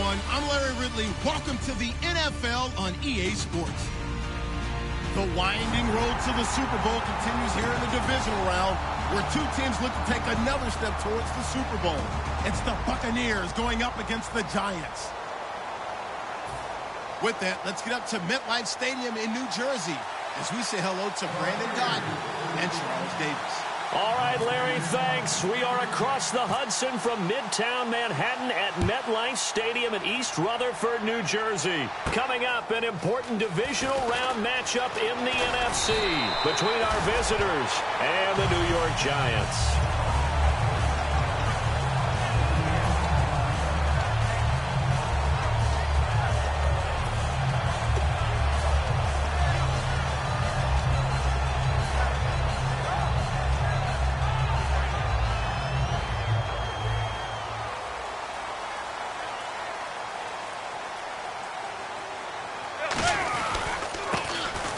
everyone. I'm Larry Ridley. Welcome to the NFL on EA Sports. The winding road to the Super Bowl continues here in the divisional round, where two teams look to take another step towards the Super Bowl. It's the Buccaneers going up against the Giants. With that, let's get up to MetLife Stadium in New Jersey as we say hello to Brandon Dotton and Charles Davis. All right, Larry, thanks. We are across the Hudson from Midtown Manhattan at MetLife Stadium in East Rutherford, New Jersey. Coming up, an important divisional round matchup in the NFC between our visitors and the New York Giants.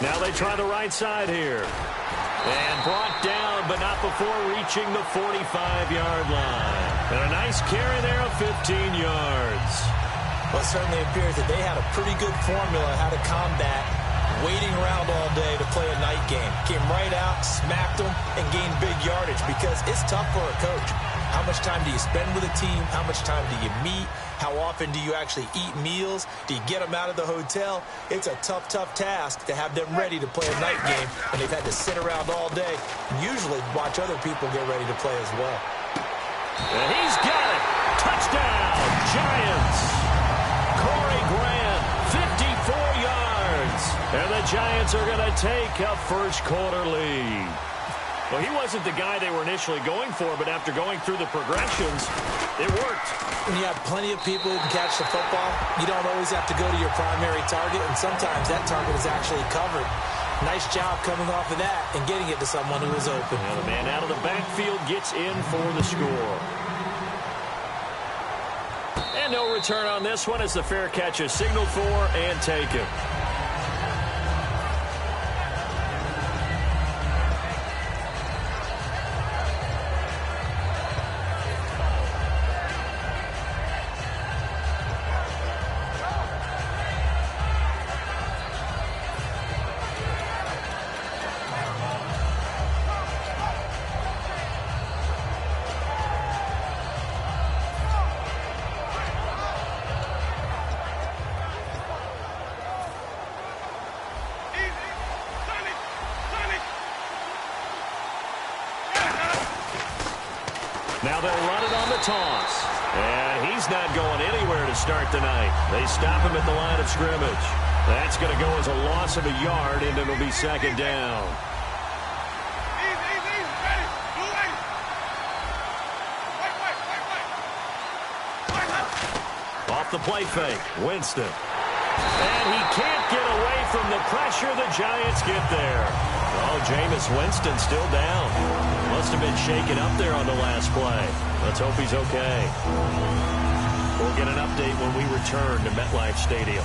Now they try the right side here. And brought down, but not before reaching the 45-yard line. And a nice carry there of 15 yards. Well, it certainly appears that they had a pretty good formula how to combat waiting around all day to play a night game. Came right out, smacked them, and gained big yardage because it's tough for a coach. How much time do you spend with a team? How much time do you meet? How often do you actually eat meals? Do you get them out of the hotel? It's a tough, tough task to have them ready to play a night game, and they've had to sit around all day and usually watch other people get ready to play as well. And he's got it. Touchdown, Giants. Corey Grant, 54 yards. And the Giants are going to take a first-quarter lead. Well, he wasn't the guy they were initially going for, but after going through the progressions, it worked. When you have plenty of people who can catch the football, you don't always have to go to your primary target, and sometimes that target is actually covered. Nice job coming off of that and getting it to someone who is open. And the man out of the backfield gets in for the score. And no return on this one as the fair catch is signaled for and taken. Now they'll run it on the toss. And he's not going anywhere to start the night. They stop him at the line of scrimmage. That's going to go as a loss of a yard, and it'll be second down. Off the play fake, Winston. And he can't get away from the pressure. The Giants get there. Oh, Jameis Winston still down. Must have been shaken up there on the last play. Let's hope he's okay. We'll get an update when we return to MetLife Stadium.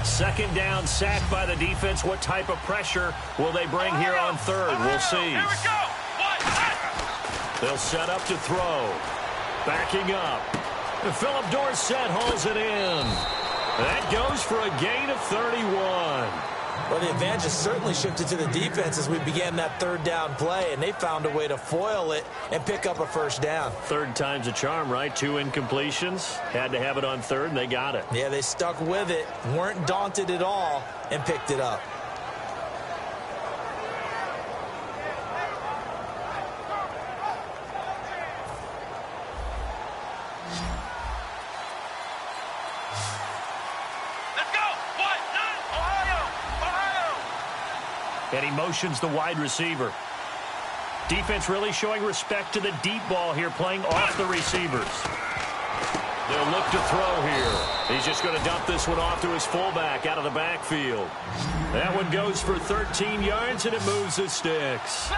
Second down, sacked by the defense. What type of pressure will they bring here on third? We'll see. Here we go. They'll set up to throw. Backing up. And Philip Dorsett hauls it in. That goes for a gain of 31. Well, the advantage has certainly shifted to the defense as we began that third down play, and they found a way to foil it and pick up a first down. Third time's a charm, right? 2 incompletions. Had to have it on third, and they got it. Yeah, they stuck with it, weren't daunted at all, and picked it up. And he motions the wide receiver. Defense really showing respect to the deep ball here, playing off the receivers. They'll look to throw here. He's just going to dump this one off to his fullback out of the backfield. That one goes for 13 yards, and it moves the sticks.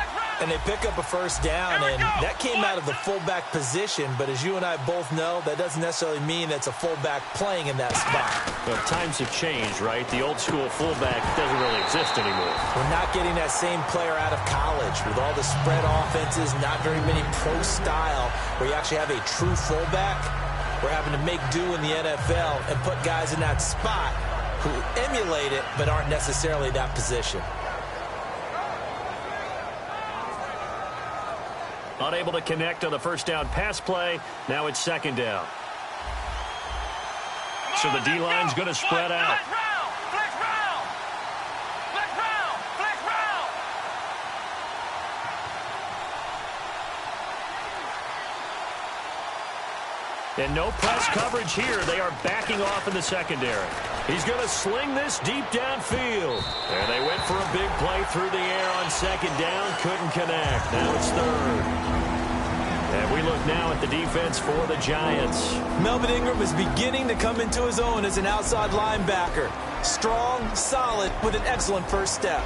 And they pick up a first down, and that came out of the fullback position. But as you and I both know, that doesn't necessarily mean it's a fullback playing in that spot. Well, times have changed, right? The old school fullback doesn't really exist anymore. We're not getting that same player out of college with all the spread offenses, not very many pro style, where you actually have a true fullback. We're having to make do in the NFL and put guys in that spot who emulate it but aren't necessarily that position. Unable to connect on the first down pass play. Now it's second down. So the D-line's going to spread out. And no press coverage here. They are backing off in the secondary. He's going to sling this deep downfield. And they went for a big play through the air on second down. Couldn't connect. Now it's third. And we look now at the defense for the Giants. Melvin Ingram is beginning to come into his own as an outside linebacker. Strong, solid, with an excellent first step.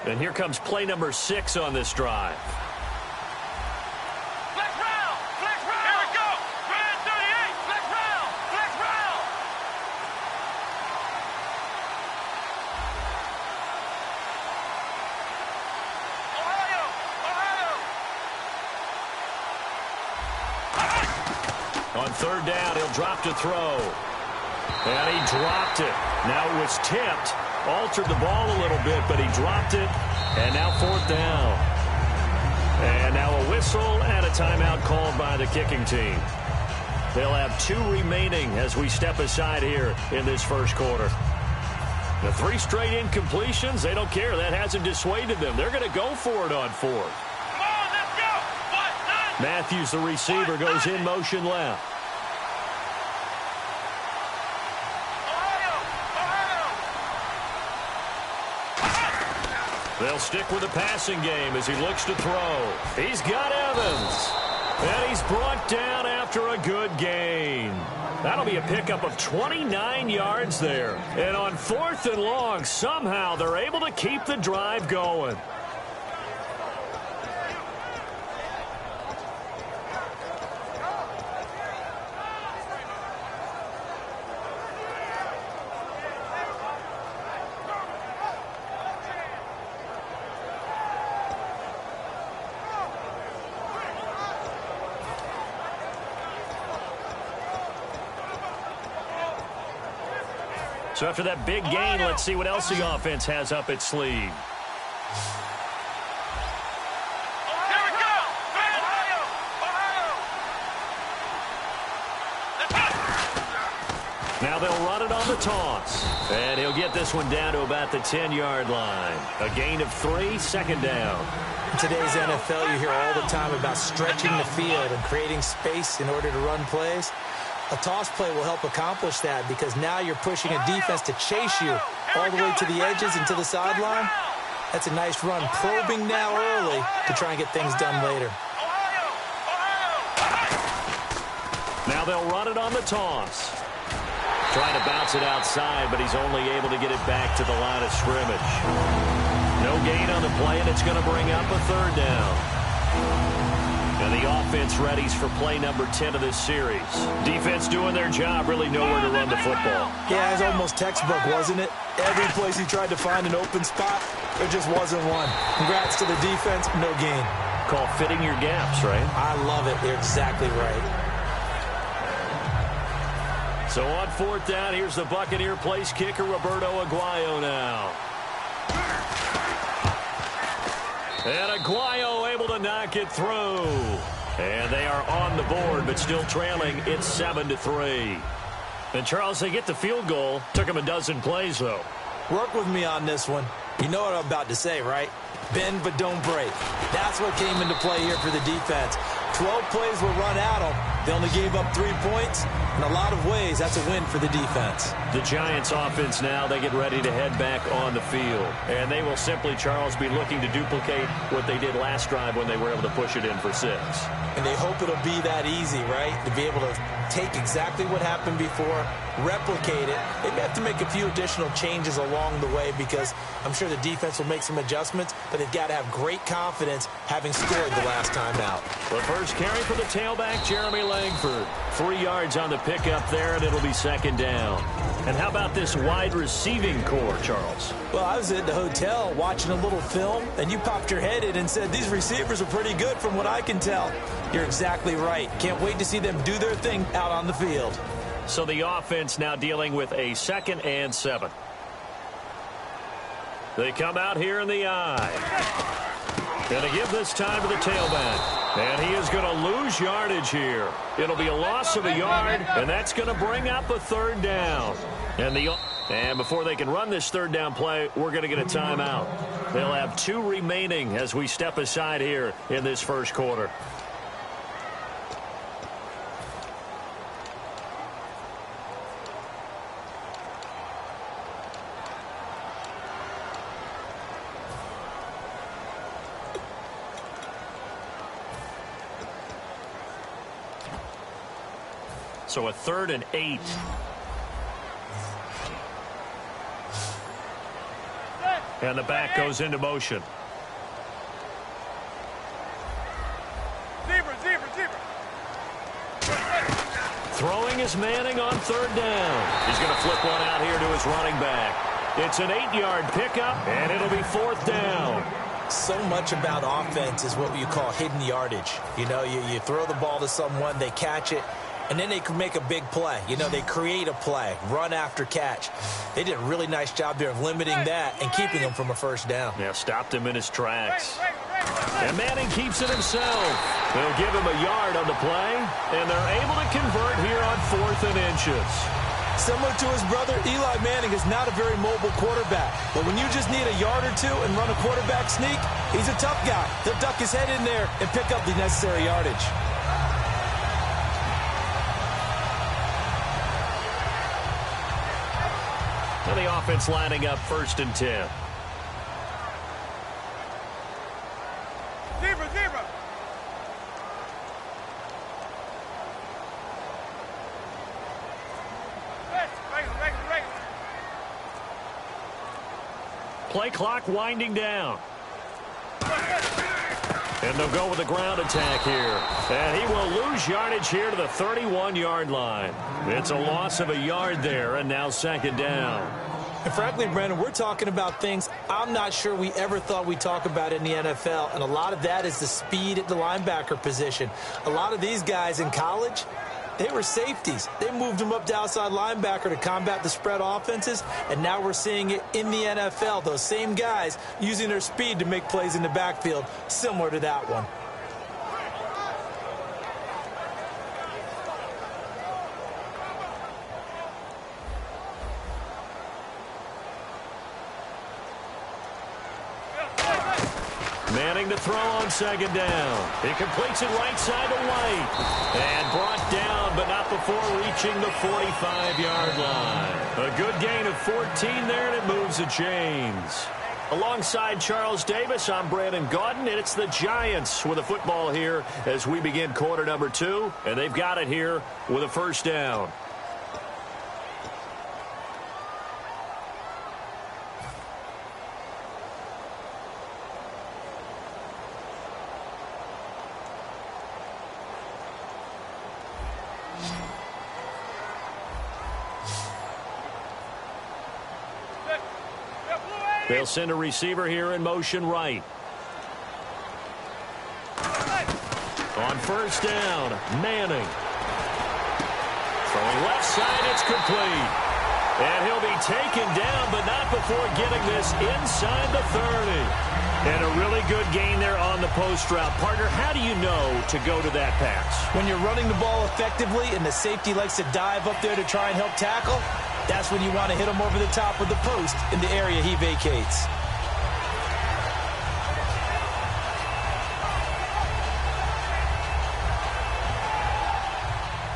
And here comes play number 6 on this drive. Flex round! Flex round! Here we go! Grand 38! Flex round! Flex round! Ohio! On third down, he'll drop to throw. And he dropped it. Now it was tipped. Altered the ball a little bit, but he dropped it. And now fourth down. And now a whistle and a timeout called by the kicking team. They'll have 2 remaining as we step aside here in this first quarter. The 3 straight incompletions, they don't care. That hasn't dissuaded them. They're going to go for it on fourth. Come on, let's go! Matthews, the receiver, goes in motion left. They'll stick with the passing game as he looks to throw. He's got Evans. And he's brought down after a good gain. That'll be a pickup of 29 yards there. And on 4th and long, somehow they're able to keep the drive going. So after that big gain, let's see what else the offense has up its sleeve. Here we go! Ohio! Ohio! Now they'll run it on the toss. And he'll get this one down to about the 10-yard line. A gain of 3, second down. In today's NFL, you hear all the time about stretching the field and creating space in order to run plays. A toss play will help accomplish that because now you're pushing a defense to chase you all the way to the edges and to the sideline. That's a nice run, probing now early to try and get things done later. Now they'll run it on the toss. Trying to bounce it outside, but he's only able to get it back to the line of scrimmage. No gain on the play, and it's going to bring up a third down. And the offense readies for play number 10 of this series. Defense doing their job, really nowhere to run the football. Yeah, it was almost textbook, wasn't it? Every place he tried to find an open spot, there just wasn't one. Congrats to the defense, no gain. Call fitting your gaps, right? I love it. You're exactly right. So on 4th down, here's the Buccaneer place kicker, Roberto Aguayo now. And Aguayo able to knock it through. And they are on the board, but still trailing. It's 7-3. And, Charles, they get the field goal. Took them a dozen plays, though. Work with me on this one. You know what I'm about to say, right? Bend but don't break. That's what came into play here for the defense. 12 plays were run at them. They only gave up 3 points. In a lot of ways, that's a win for the defense. The Giants offense now, they get ready to head back on the field. And they will simply, Charles, be looking to duplicate what they did last drive when they were able to push it in for 6. And they hope it'll be that easy, right? To be able to take exactly what happened before, replicate it. They may have to make a few additional changes along the way because I'm sure the defense will make some adjustments, but they've got to have great confidence having scored the last time out. The first carry for the tailback, Jeremy Langford. 3 yards on the pickup there, and it'll be 2nd down. And how about this wide receiving core, Charles? Well, I was at the hotel watching a little film, and you popped your head in and said, these receivers are pretty good from what I can tell. You're exactly right. Can't wait to see them do their thing out on the field. So the offense now dealing with a 2nd and 7. They come out here in the eye. Going to give this time to the tailback. And he is going to lose yardage here. It'll be a loss of a yard, and that's going to bring up a 3rd down. And before they can run this 3rd down play, we're going to get a timeout. They'll have 2 remaining as we step aside here in this first quarter. So a 3rd and 8. And the back goes into motion. Throwing is Manning on 3rd down. He's going to flip one out here to his running back. It's an 8-yard pickup, and it'll be 4th down. So much about offense is what you call hidden yardage. You know, you throw the ball to someone, they catch it, and then they can make a big play. You know, they create a play, run after catch. They did a really nice job there of limiting that and keeping him from a 1st down. Yeah, stopped him in his tracks. And Manning keeps it himself. They'll give him a yard on the play, and they're able to convert here on 4th and inches. Similar to his brother, Eli Manning is not a very mobile quarterback. But when you just need a yard or 2 and run a quarterback sneak, he's a tough guy. He'll duck his head in there and pick up the necessary yardage. And the offense lining up 1st and 10. Zebra. Play clock winding down. And they'll go with the ground attack here. And he will lose yardage here to the 31-yard line. It's a loss of a yard there, and now 2nd down. And frankly, Brandon, we're talking about things I'm not sure we ever thought we'd talk about in the NFL, and a lot of that is the speed at the linebacker position. A lot of these guys in college, they were safeties. They moved them up to outside linebacker to combat the spread offenses, and now we're seeing it in the NFL. Those same guys using their speed to make plays in the backfield, similar to that one. Manning to throw on 2nd down. He completes it right side to White. And brought down, but not before reaching the 45-yard line. A good gain of 14 there, and it moves the chains. Alongside Charles Davis, I'm Brandon Gaudin, and it's the Giants with a football here as we begin quarter number 2. And they've got it here with a 1st down. They'll send a receiver here in motion right. On 1st down, Manning. Throwing left side, it's complete. And he'll be taken down, but not before getting this inside the 30. And a really good gain there on the post route. Partner, how do you know to go to that pass? When you're running the ball effectively and the safety likes to dive up there to try and help tackle, that's when you want to hit him over the top with the post in the area he vacates.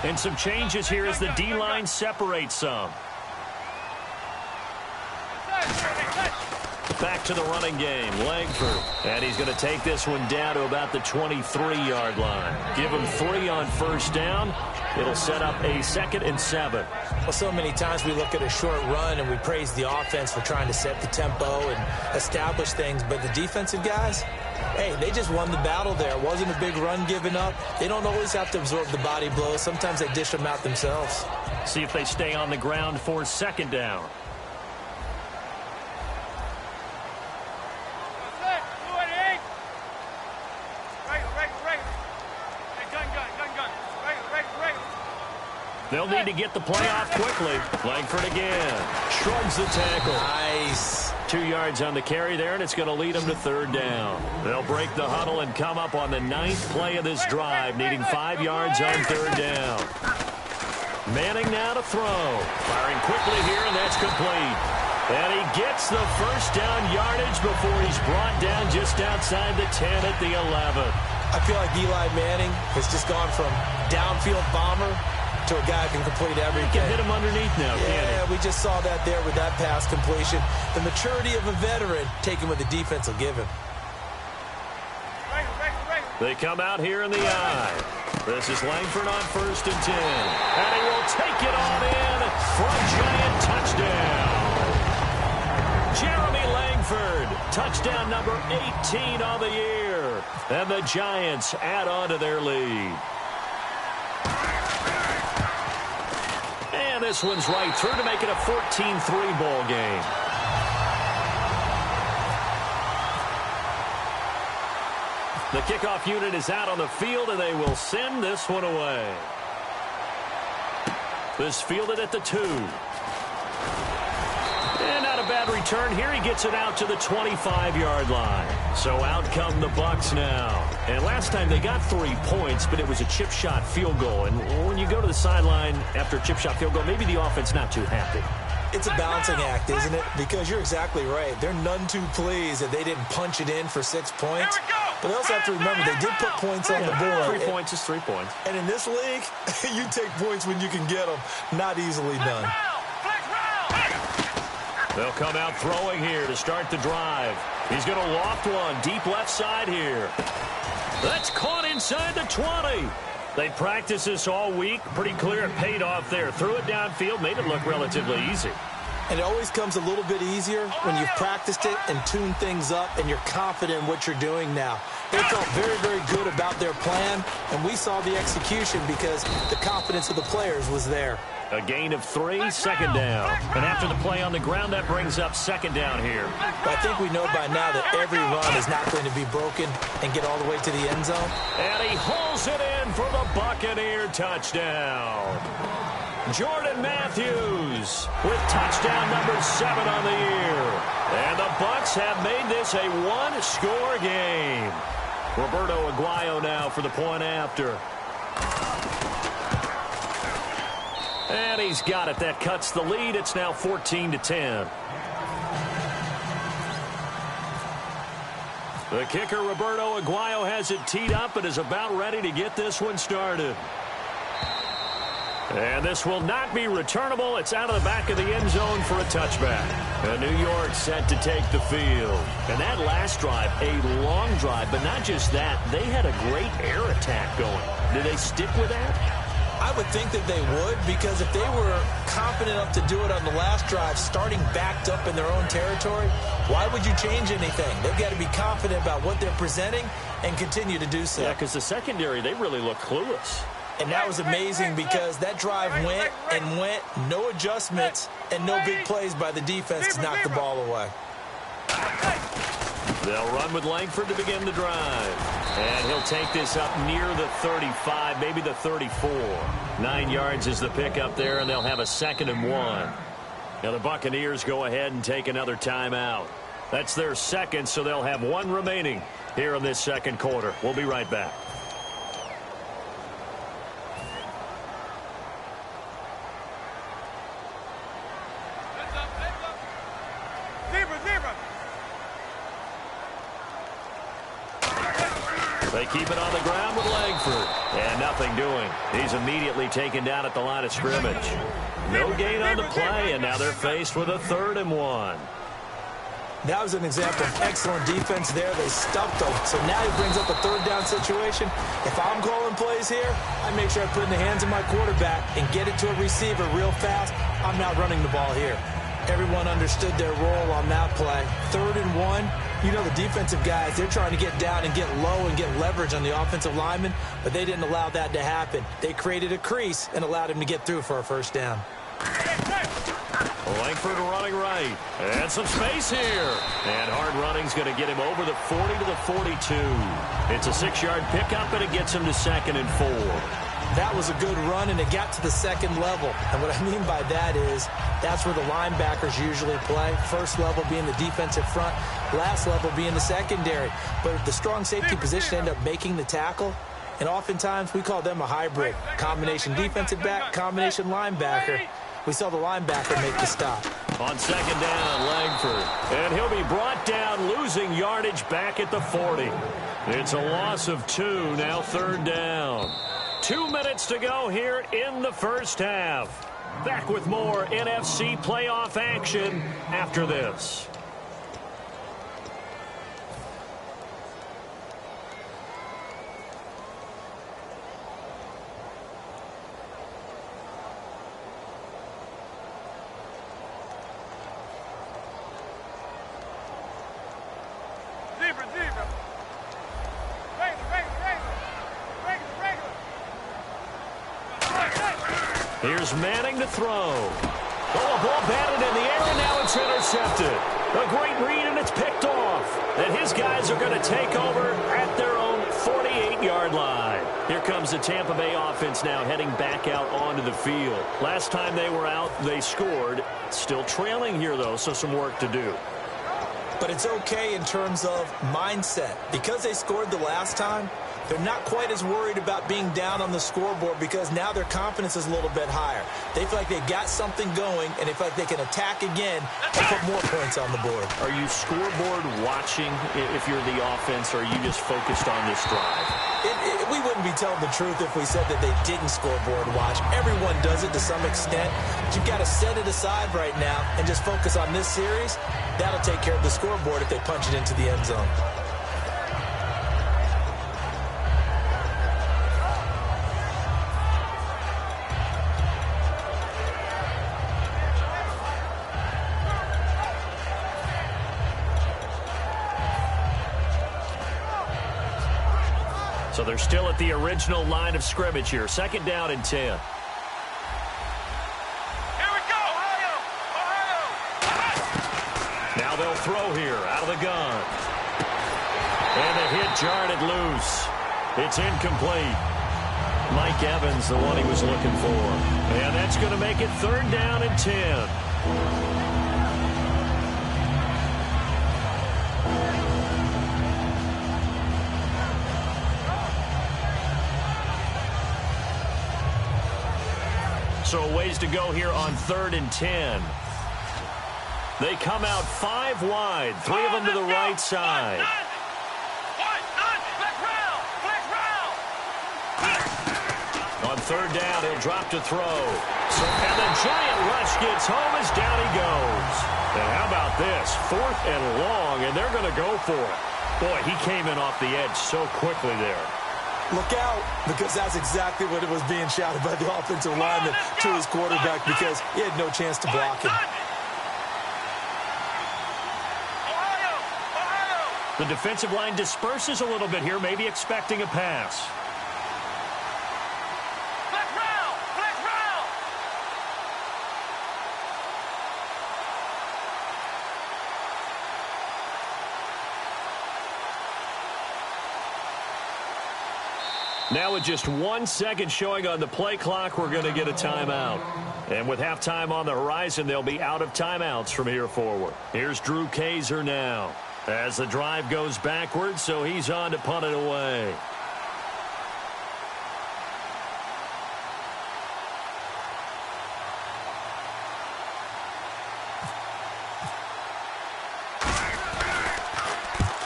And some changes here as the D-line separates some. Back to the running game, Langford. And he's going to take this one down to about the 23-yard line. Give him 3 on first down. It'll set up a 2nd and 7. Well, so many times we look at a short run and we praise the offense for trying to set the tempo and establish things. But the defensive guys, hey, they just won the battle there. It wasn't a big run given up. They don't always have to absorb the body blows. Sometimes they dish them out themselves. See if they stay on the ground for 2nd down. They'll need to get the play off quickly. Langford again. Shrugs the tackle. Nice. 2 yards on the carry there, and it's going to lead them to 3rd down. They'll break the huddle and come up on the 9th play of this drive, needing 5 yards on 3rd down. Manning now to throw. Firing quickly here, and that's complete. And he gets the first down yardage before he's brought down just outside the 10 at the 11. I feel like Eli Manning has just gone from downfield bomber to a guy who can complete everything. He can hit him underneath now, can't he? Yeah, we just saw that there with that pass completion. The maturity of a veteran taking what the defense will give him. They come out here in the eye. This is Langford on 1st and 10. And he will take it on in for a giant touchdown. Jeremy Langford, touchdown number 18 on the year. And the Giants add on to their lead. And this one's right through to make it a 14-3 ball game. The kickoff unit is out on the field, and they will send this one away. This fielded at the 2. And not a bad return here. He gets it out to the 25-yard line. So out come the Bucs now. And last time they got 3 points, but it was a chip shot field goal. And when you go to the sideline after a chip shot field goal, maybe the offense not too happy. It's a balancing act, isn't it? Because you're exactly right. They're none too pleased that they didn't punch it in for 6 points. But they also have to remember they did put points on the board. 3 points is 3 points. And in this league, you take points when you can get them. Not easily done. They'll come out throwing here to start the drive. He's going to loft one deep left side here. That's caught inside the 20. They practiced this all week. Pretty clear it paid off there. Threw it downfield, made it look relatively easy. And it always comes a little bit easier when you've practiced it and tuned things up and you're confident in what you're doing now. They felt very, very good about their plan, and we saw the execution because the confidence of the players was there. A gain of 3, 2nd down. And after the play on the ground, that brings up 2nd down here. But I think we know by now that every run is not going to be broken and get all the way to the end zone. And he hauls it in for the Buccaneer touchdown. Jordan Matthews with touchdown number 7 on the year. And the Bucs have made this a 1-score game. Roberto Aguayo now for the point after. And he's got it. That cuts the lead. It's now 14-10. The kicker, Roberto Aguayo, has it teed up and is about ready to get this one started. And this will not be returnable. It's out of the back of the end zone for a touchback. And New York set to take the field. And that last drive, a long drive, but not just that. They had a great air attack going. Did they stick with that? I would think that they would, because if they were confident enough to do it on the last drive, starting backed up in their own territory, why would you change anything? They've got to be confident about what they're presenting and continue to do so. Yeah, because the secondary, they really look clueless. And that was amazing because that drive went and went, no adjustments, and no big plays by the defense to knock the ball away. They'll run with Langford to begin the drive. And he'll take this up near the 35, maybe the 34. 9 yards is the pickup there, and they'll have a 2nd and 1. Now the Buccaneers go ahead and take another timeout. That's their 2nd, so they'll have 1 remaining here in this 2nd quarter. We'll be right back. They keep it on the ground with Langford. And nothing doing. He's immediately taken down at the line of scrimmage. No gain on the play, and now they're faced with a 3rd and 1. That was an example of excellent defense there. They stumped him. So now he brings up a 3rd down situation. If I'm calling plays here, I make sure I put it in the hands of my quarterback and get it to a receiver real fast. I'm not running the ball here. Everyone understood their role on that play. 3rd and 1. You know the defensive guys, they're trying to get down and get low and get leverage on the offensive lineman, but they didn't allow that to happen. They created a crease and allowed him to get through for a 1st down. Langford running right. And some space here. And hard running's going to get him over the 40 to the 42. It's a 6-yard pickup, and it gets him to 2nd and 4. That was a good run, and it got to the 2nd level. And what I mean by that is that's where the linebackers usually play. First level being the defensive front, last level being the secondary. But the strong safety position ended up making the tackle. And oftentimes we call them a hybrid. Combination defensive back, combination linebacker. We saw the linebacker make the stop. On 2nd down, Langford. And he'll be brought down, losing yardage back at the 40. It's a loss of 2, now 3rd down. 2 minutes to go here in the first half. Back with more NFC playoff action after this. Here's Manning to throw. Oh, a ball batted in the air, and now it's intercepted. A great read, and it's picked off. And his guys are going to take over at their own 48-yard line. Here comes the Tampa Bay offense now heading back out onto the field. Last time they were out, they scored. Still trailing here, though, so some work to do. But it's okay in terms of mindset. Because they scored the last time, they're not quite as worried about being down on the scoreboard because now their confidence is a little bit higher. They feel like they've got something going, and they feel like they can attack again and put more points on the board. Are you scoreboard watching if you're the offense, or are you just focused on this drive? We wouldn't be telling the truth if we said that they didn't scoreboard watch. Everyone does it to some extent. But you've got to set it aside right now and just focus on this series. That'll take care of the scoreboard if they punch it into the end zone. So they're still at the original line of scrimmage here. 2nd down and 10. Here we go, Ohio! Now they'll throw here out of the gun. And the hit jarred it loose. It's incomplete. Mike Evans, the one he was looking for. And that's going to make it 3rd down and 10. So a ways to go here on 3rd and 10. They come out 5 wide, 3 of them to the right side. On 3rd down, he'll drop to throw. And the giant rush gets home as down he goes. And how about this? 4th and long, and they're going to go for it. Boy, he came in off the edge so quickly there. Look out, because that's exactly what it was being shouted by the offensive lineman to his quarterback because he had no chance to block him. The defensive line disperses a little bit here, maybe expecting a pass. Now with just 1 second showing on the play clock, we're going to get a timeout. And with halftime on the horizon, they'll be out of timeouts from here forward. Here's Drew Kaiser now as the drive goes backwards, so he's on to punt it away.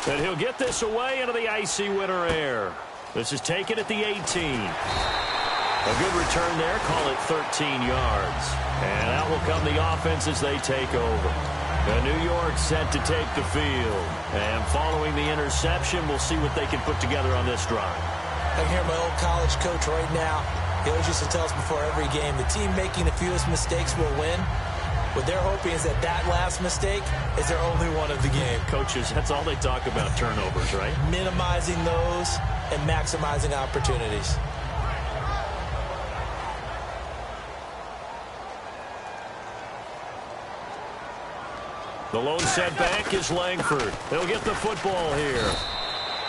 And he'll get this away into the icy winter air. This is taken at the 18. A good return there. Call it 13 yards. And out will come the offense as they take over. New York set to take the field. And following the interception, we'll see what they can put together on this drive. I can hear my old college coach right now. He always used to tell us before every game, the team making the fewest mistakes will win. What they're hoping is that last mistake is their only one of the game. Coaches, that's all they talk about, turnovers, right? Minimizing those and maximizing opportunities. The lone setback is Langford. They'll get the football here.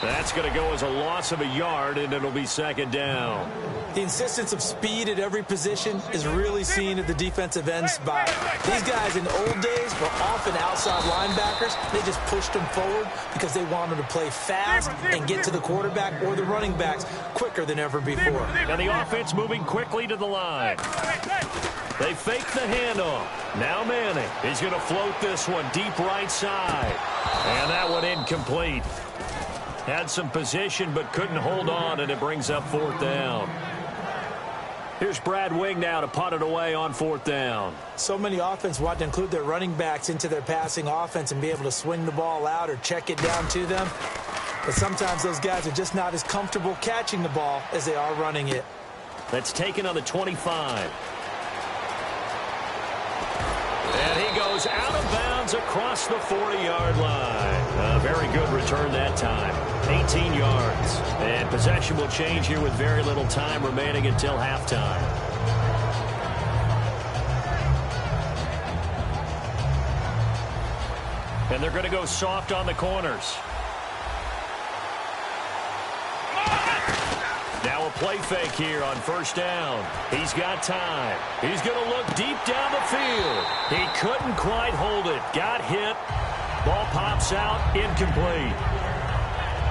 That's going to go as a loss of a yard, and it'll be second down. The insistence of speed at every position is really seen at the defensive end spot. These guys in the old days were often outside linebackers. They just pushed them forward because they wanted to play fast and get to the quarterback or the running backs quicker than ever before. And the offense moving quickly to the line. They fake the handoff. Now Manning. He's going to float this one deep right side. And that one incomplete. Had some position but couldn't hold on, and it brings up fourth down. Here's Brad Wing now to punt it away on fourth down. So many offenses want to include their running backs into their passing offense and be able to swing the ball out or check it down to them. But sometimes those guys are just not as comfortable catching the ball as they are running it. That's taken on the 25. And he goes out of bounds across the 40-yard line. A very good return that time. 18 yards. And possession will change here with very little time remaining until halftime. And they're going to go soft on the corners. Now a play fake here on first down. He's got time. He's going to look deep down the field. He couldn't quite hold it. Got hit. Ball pops out. Incomplete.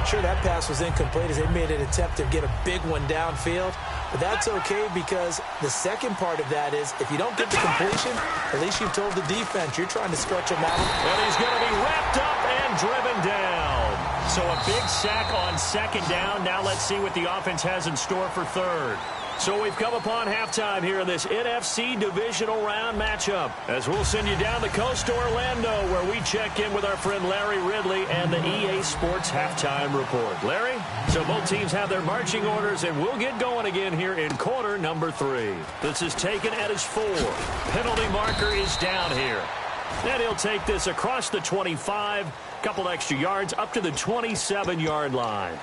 Sure, that pass was incomplete as they made an attempt to get a big one downfield. But that's okay because the second part of that is if you don't get the completion, at least you've told the defense you're trying to stretch them out. And he's going to be wrapped up and driven down. So a big sack on second down. Now let's see what the offense has in store for third. So we've come upon halftime here in this NFC divisional round matchup as we'll send you down the coast to Orlando where we check in with our friend Larry Ridley and the EA Sports Halftime Report. Larry, so both teams have their marching orders and we'll get going again here in quarter number 3. This is taken at his 4. Penalty marker is down here. And he'll take this across the 25, couple extra yards up to the 27-yard line.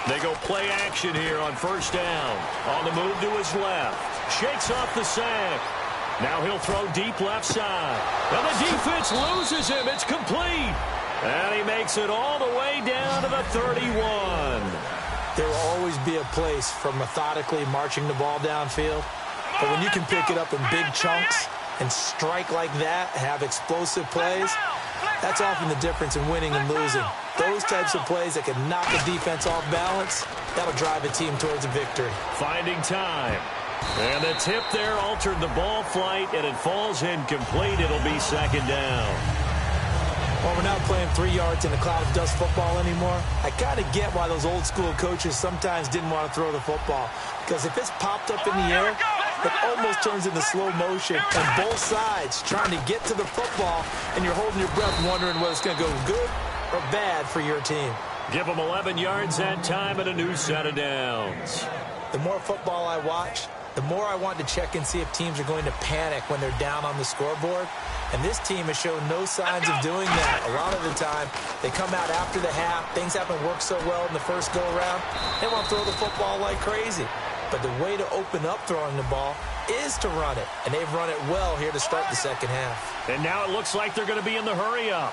They go play action here on first down. On the move to his left. Shakes off the sack. Now he'll throw deep left side. And the defense loses him. It's complete. And he makes it all the way down to the 31. There will always be a place for methodically marching the ball downfield. But when you can pick it up in big chunks and strike like that, have explosive plays, that's often the difference in winning and losing. Those types of plays that can knock a defense off balance, that'll drive a team towards a victory. Finding time. And the tip there altered the ball flight, and it falls incomplete. It'll be second down. Well, we're not playing 3 yards in a cloud of dust football anymore. I kind of get why those old school coaches sometimes didn't want to throw the football. Because if it's popped up in the air, it almost turns into slow motion on both sides trying to get to the football, and you're holding your breath wondering whether it's going to go good or bad for your team. Give them 11 yards that time and a new set of downs. The more football I watch, the more I want to check and see if teams are going to panic when they're down on the scoreboard. And this team has shown no signs of doing that. A lot of the time, they come out after the half. Things haven't worked so well in the first go-around. They want to throw the football like crazy. But the way to open up throwing the ball is to run it. And they've run it well here to start the second half. And now it looks like they're going to be in the hurry-up.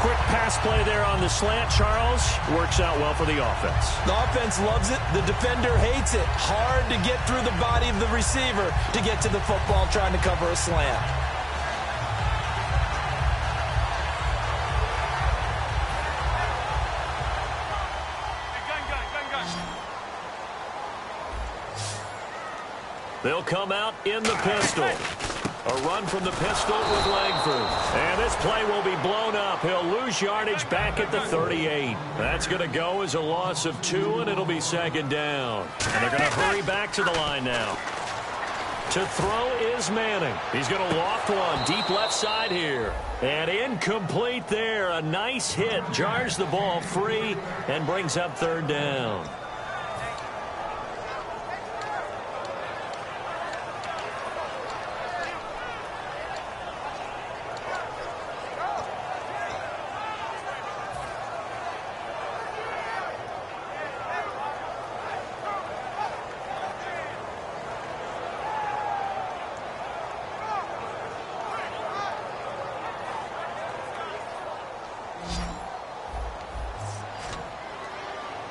Quick pass play there on the slant, Charles. Works out well for the offense. The offense loves it. The defender hates it. Hard to get through the body of the receiver to get to the football trying to cover a slant. They'll come out in the pistol. A run from the pistol with Langford. And this play will be blown up. He'll lose yardage back at the 38. That's going to go as a loss of 2, and it'll be second down. And they're going to hurry back to the line now. To throw is Manning. He's going to loft one deep left side here. And incomplete there. A nice hit. Jars the ball free and brings up third down.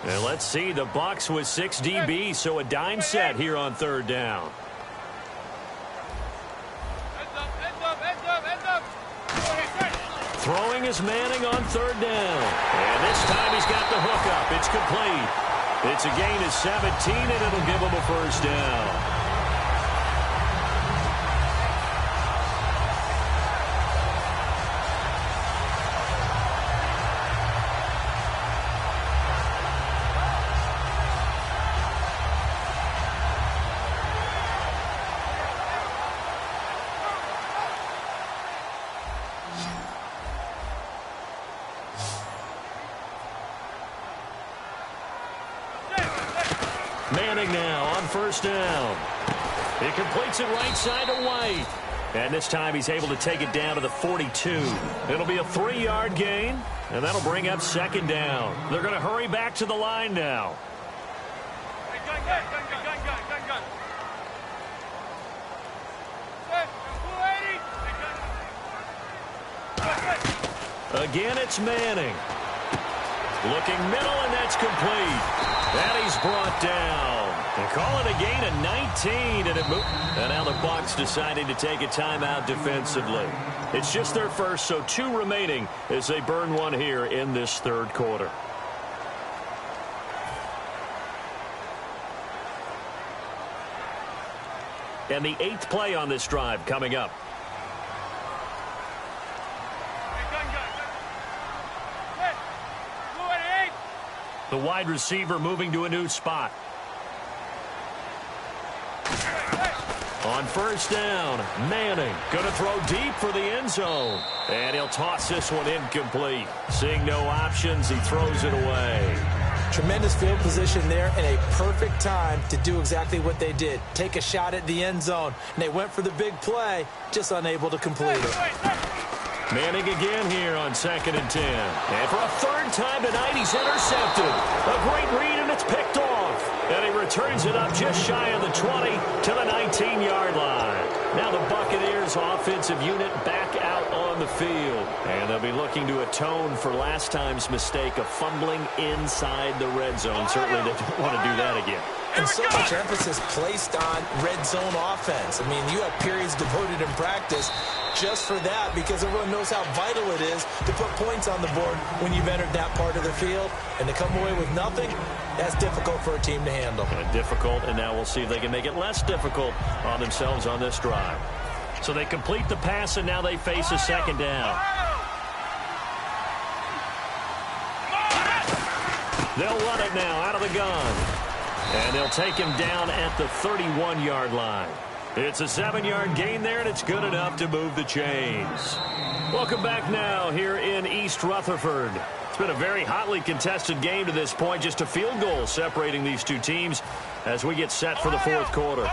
And let's see, the Bucs with 6 DB, so a dime set here on third down. Throwing is Manning on third down. And this time he's got the hook up. It's complete. It's a gain of 17, and it'll give him a first down. Manning now on first down. He completes it right side to White. And this time he's able to take it down to the 42. It'll be a 3-yard gain, and that'll bring up second down. They're going to hurry back to the line now. Again, it's Manning. Looking middle, and that's complete. And he's brought down. They call it a gain of 19, and it moved. And now the Bucs deciding to take a timeout defensively. It's just their first, so 2 remaining as they burn one here in this third quarter. And the 8th play on this drive coming up. The wide receiver moving to a new spot. On first down, Manning going to throw deep for the end zone. And he'll toss this one incomplete. Seeing no options, he throws it away. Tremendous field position there and a perfect time to do exactly what they did. Take a shot at the end zone. And they went for the big play, just unable to complete it. Manning again here on 2nd and 10. And for a third time tonight, he's intercepted. A great read, and it's picked off. And he returns it up just shy of the 20 to the 19-yard line. Now the Buccaneers offensive unit back out on the field. And they'll be looking to atone for last time's mistake of fumbling inside the red zone. Certainly they don't want to do that again. And so much emphasis placed on red zone offense. I mean, you have periods devoted in practice just for that, because everyone knows how vital it is to put points on the board when you've entered that part of the field. And to come away with nothing, that's difficult for a team to handle. And difficult, and now we'll see if they can make it less difficult on themselves on this drive. So they complete the pass, and now they face a second down. They'll run it now out of the gun. And they'll take him down at the 31-yard line. It's a 7-yard gain there, and it's good enough to move the chains. Welcome back now here in East Rutherford. It's been a very hotly contested game to this point. Just a field goal separating these two teams as we get set for the fourth quarter.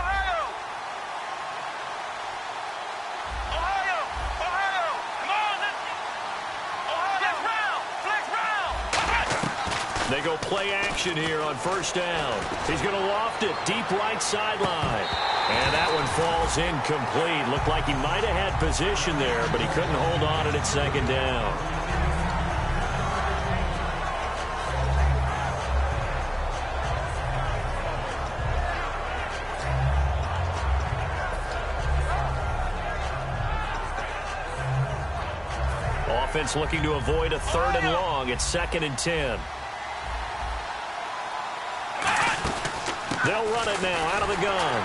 They go play action here on first down. He's going to loft it deep right sideline. And that one falls incomplete. Looked like he might have had position there, but he couldn't hold on at second down. offense looking to avoid a 3rd and long. It's 2nd and 10. They'll run it now out of the gun.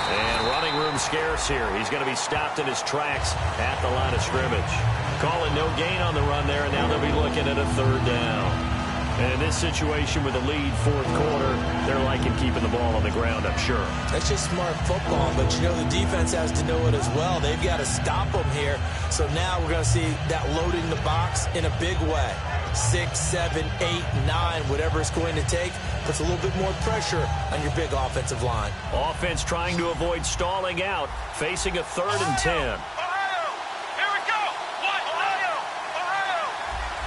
And running room scarce here. He's going to be stopped in his tracks at the line of scrimmage. Calling no gain on the run there, and now they'll be looking at a 3rd down. And in this situation with a lead, 4th quarter, they're liking keeping the ball on the ground, I'm sure. That's just smart football, but you know the defense has to know it as well. They've got to stop them here. So now we're going to see that loading the box in a big way. 6, 7, 8, 9, whatever it's going to take, puts a little bit more pressure on your big offensive line. Offense trying to avoid stalling out, facing a 3rd and 10.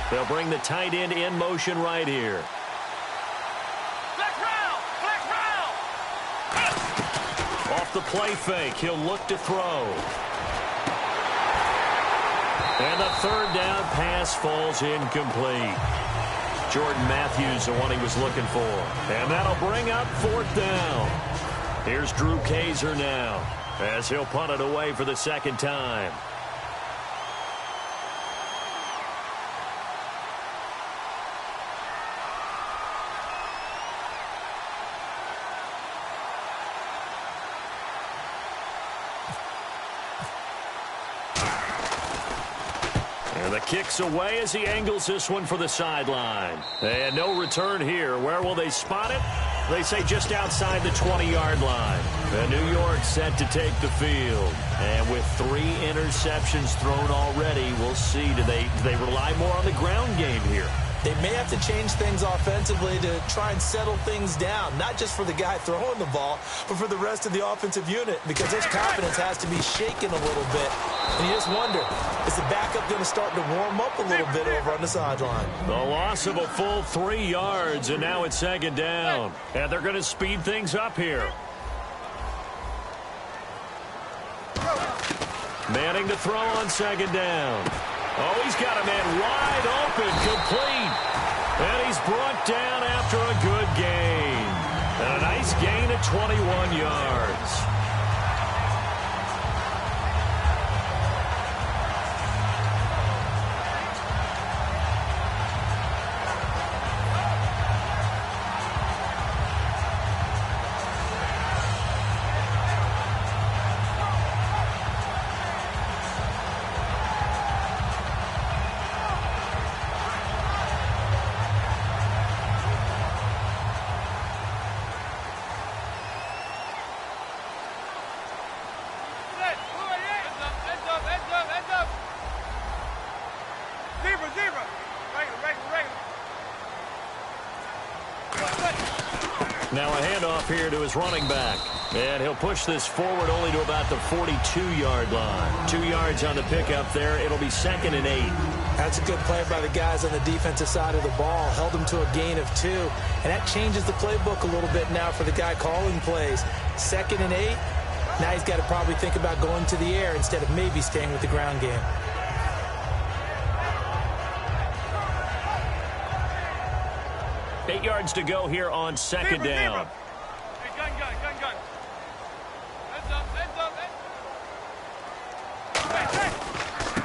They'll bring the tight end in motion right here. Off the play fake, he'll look to throw. And the 3rd down pass falls incomplete. Jordan Matthews, the one he was looking for. And that'll bring up 4th down. Here's Drew Kaiser now, as he'll punt it away for the 2nd time. Kicks away as he angles this one for the sideline. And no return here. Where will they spot it? They say just outside the 20-yard line. And New York set to take the field. And with 3 interceptions thrown already, we'll see. Do they rely more on the ground game here? They may have to change things offensively to try and settle things down, not just for the guy throwing the ball, but for the rest of the offensive unit, because his confidence has to be shaken a little bit. And you just wonder, is the backup going to start to warm up a little bit over on the sideline? The loss of a full 3 yards, and now it's 2nd down. And they're going to speed things up here. Manning to throw on 2nd down. Oh, he's got a man wide open, complete. And he's brought down after a good gain. And a nice gain of 21 yards. Now a handoff here to his running back. And he'll push this forward only to about the 42-yard line. 2 yards on the pickup there. It'll be 2nd and 8. That's a good play by the guys on the defensive side of the ball. Held him to a gain of 2. And that changes the playbook a little bit now for the guy calling plays. 2nd and 8. Now he's got to probably think about going to the air instead of maybe staying with the ground game. Eight yards to go here on 2nd down. Hey, gun. Heads up.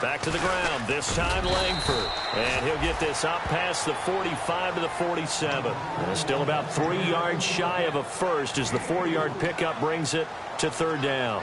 Back to the ground. This time Langford. And he'll get this up past the 45 to the 47. And still about 3 yards shy of a first as the 4-yard pickup brings it to 3rd down.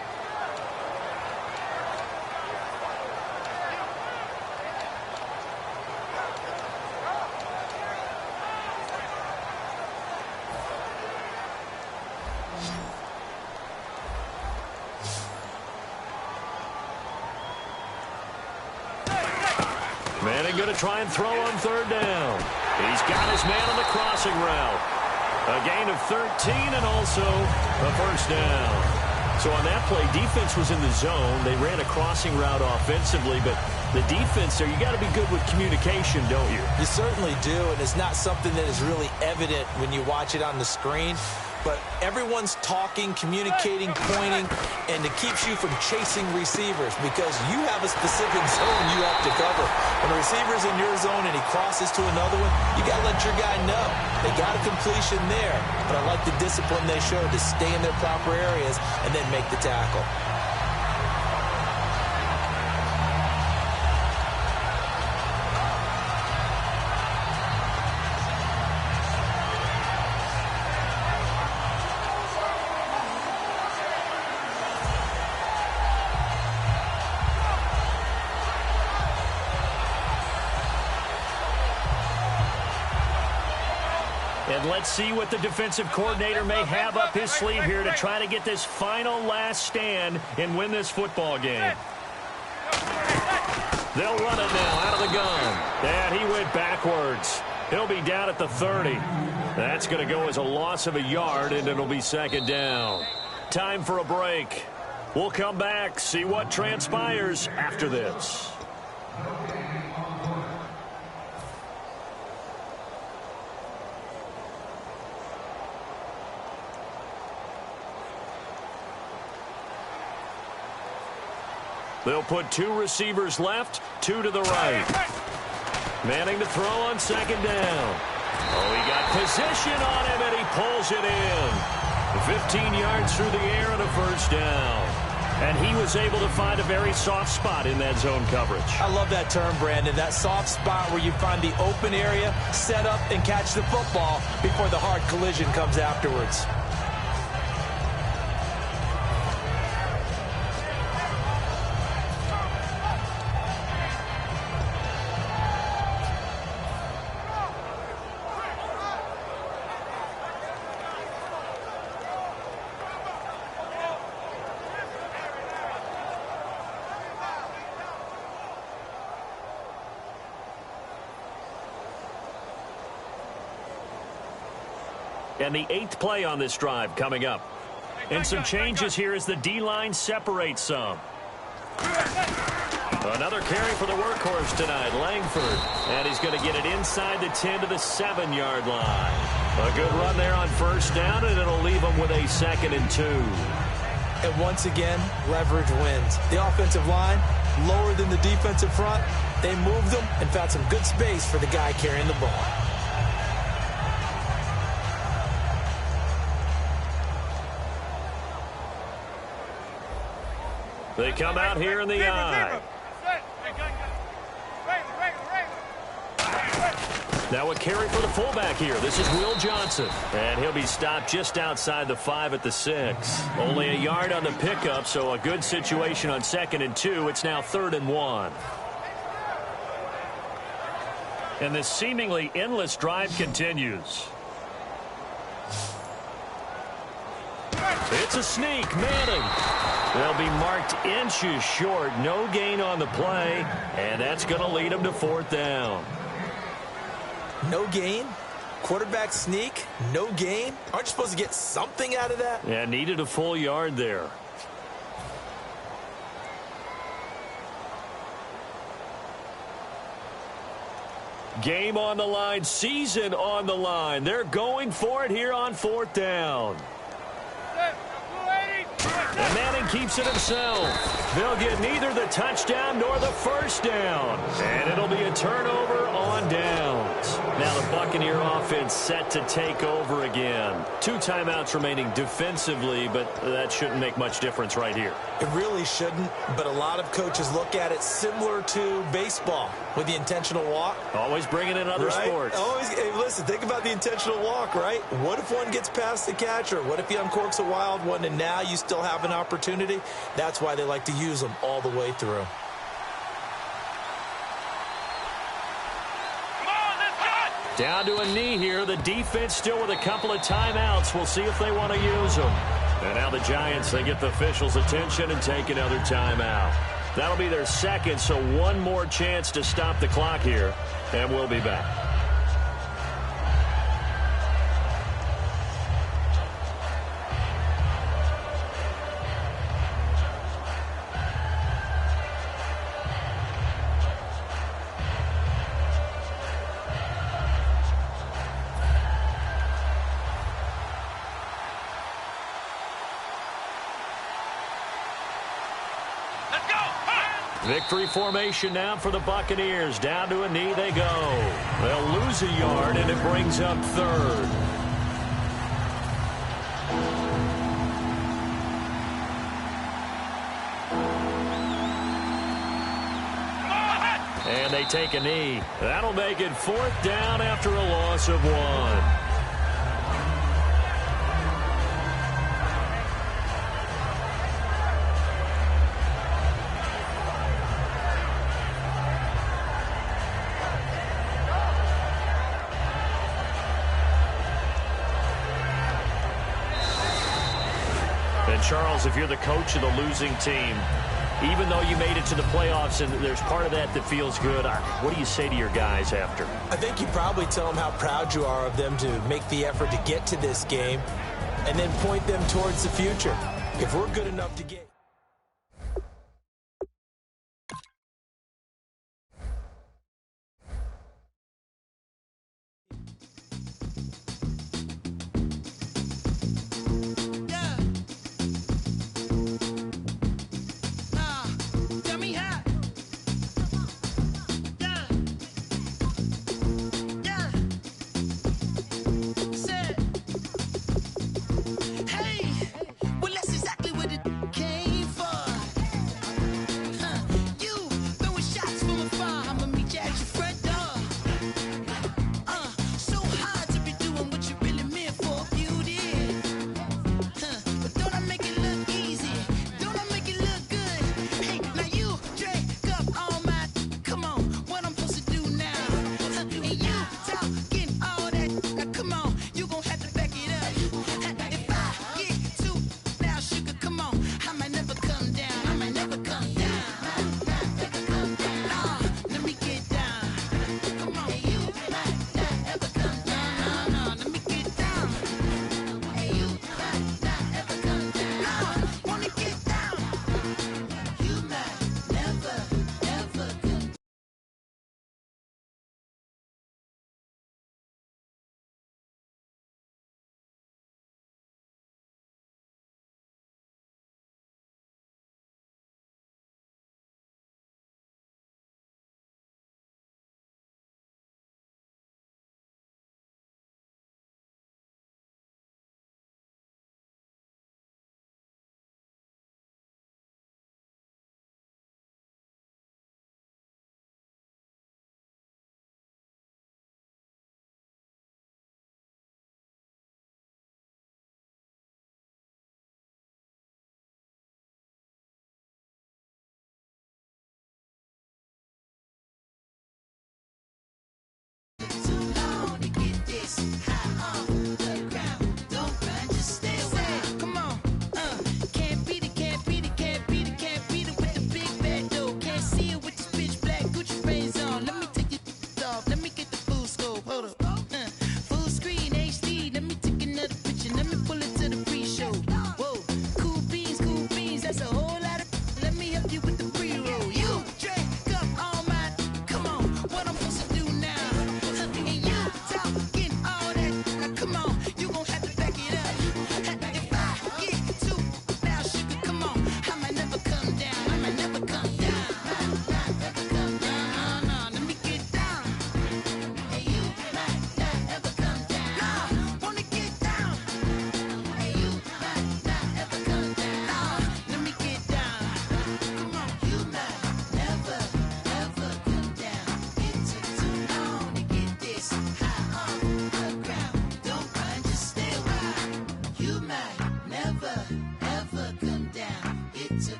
Manning going to try and throw on 3rd down. He's got his man on the crossing route. A gain of 13 and also a 1st down. So on that play, defense was in the zone. They ran a crossing route offensively, but the defense there, you got to be good with communication, don't you? You certainly do, and it's not something that is really evident when you watch it on the screen. But everyone's talking, communicating, pointing, and it keeps you from chasing receivers because you have a specific zone you have to cover. When a receiver's in your zone and he crosses to another one, you got to let your guy know. They got a completion there, but I like the discipline they showed to stay in their proper areas and then make the tackle. And let's see what the defensive coordinator may have up his sleeve here to try to get this final last stand and win this football game. They'll run it now out of the gun. And he went backwards. He'll be down at the 30. That's going to go as a loss of a yard, and it'll be second down. Time for a break. We'll come back, see what transpires after this. They'll put 2 receivers left, 2 to the right. Manning to throw on second down. Oh, he got position on him, and he pulls it in. 15 yards through the air and a first down. And he was able to find a very soft spot in that zone coverage. I love that term, Brandon. That soft spot where you find the open area, set up, and catch the football before the hard collision comes afterwards. And the 8th play on this drive coming up. And some changes here as the D-line separates some. Another carry for the workhorse tonight, Langford. And he's going to get it inside the 10 to the 7-yard line. A good run there on first down, and it'll leave him with a 2nd and 2. And once again, leverage wins. The offensive line, lower than the defensive front. They moved them and found some good space for the guy carrying the ball. They come out here in the I. Now a carry for the fullback here. This is Will Johnson. And he'll be stopped just outside the 5 at the 6. Only a yard on the pickup, so a good situation on 2nd and 2. It's now 3rd and 1. And this seemingly endless drive continues. It's a sneak. Manning. They'll be marked inches short. No gain on the play. And that's going to lead them to 4th down. No gain? Quarterback sneak? No gain? Aren't you supposed to get something out of that? Yeah, needed a full yard there. Game on the line. Season on the line. They're going for it here on 4th down. And Manning keeps it himself. They'll get neither the touchdown nor the first down. And it'll be a turnover on downs. Now the Buccaneer offense set to take over again. 2 timeouts remaining defensively, but that shouldn't make much difference right here. It really shouldn't, but a lot of coaches look at it similar to baseball with the intentional walk. Always bringing in other sports. Always, hey, listen, think about the intentional walk, right? What if one gets past the catcher? What if he uncorks a wild one and now you still have an opportunity? That's why they like to use them all the way through. Down to a knee here. The defense still with a couple of timeouts. We'll see if they want to use them. And now the Giants, they get the officials' attention and take another timeout. That'll be their 2nd, so one more chance to stop the clock here. And we'll be back. Victory formation now for the Buccaneers. Down to a knee they go. They'll lose a yard, and it brings up 3rd. And they take a knee. That'll make it 4th down after a loss of 1. And, Charles, if you're the coach of the losing team, even though you made it to the playoffs and there's part of that that feels good, what do you say to your guys after? I think you probably tell them how proud you are of them to make the effort to get to this game and then point them towards the future. If we're good enough to get...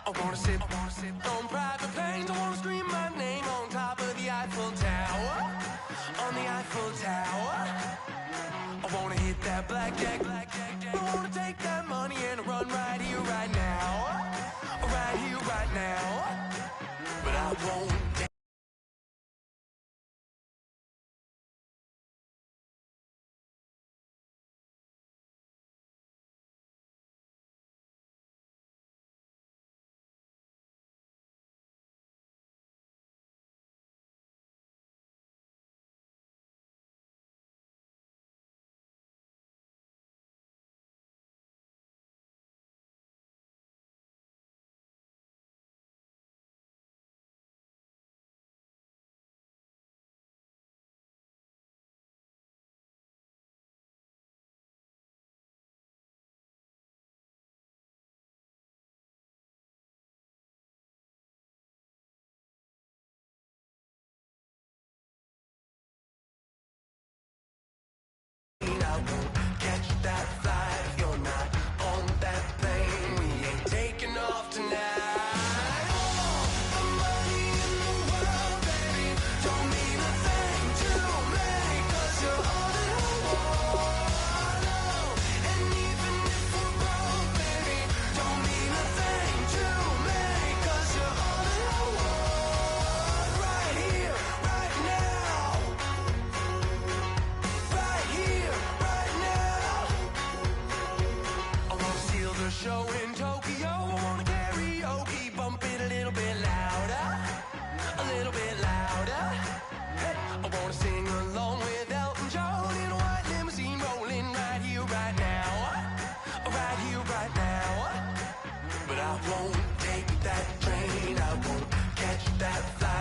I wanna sip on private planes. I wanna scream my name on top of the Eiffel Tower. On the Eiffel Tower. I wanna hit that blackjack. I wanna take that money and run right here, right now. Right here, right now. But I won't. show in Tokyo. I wanna karaoke, bump it a little bit louder, a little bit louder. Hey, I wanna sing along with Elton John in a white limousine rolling right here, right now, right here, right now. But I won't take that train, I won't catch that flight.